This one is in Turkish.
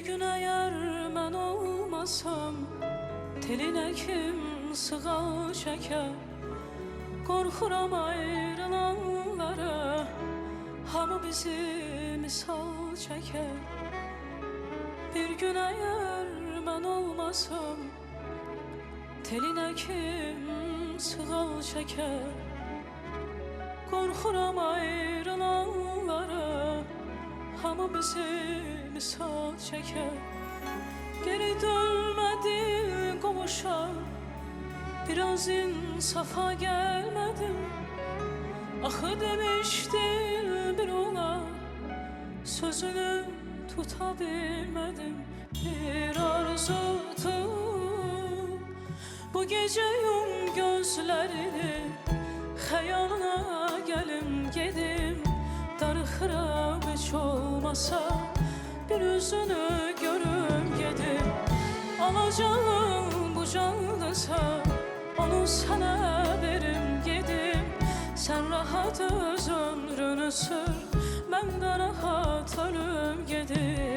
gün eğer mən olmasam, telinə kim sığal çəkər? Qorxuram ayrılanlara, hamı bizi misal çəkər. Bir gün eğer mən olmasam, telinə kim sığal çəkər? Qorxuram ayrılanlara, hamı bizi misal çəkər. Geri dönmədi qovuşa, biraz insafa gəlmədim. Axı demişdin bir ola, sözünü tuta bilmədim. Bir arzu tut, bu gece yum gözlerini, xəyalına gəlim gedim. Darıxıram heç olmasa, bir üzünü görüm gedim. Alacağım bu candasa, onu sana verim gedim. Sen rahat öz ömrünü sür, ben de rahat ölüm gedim.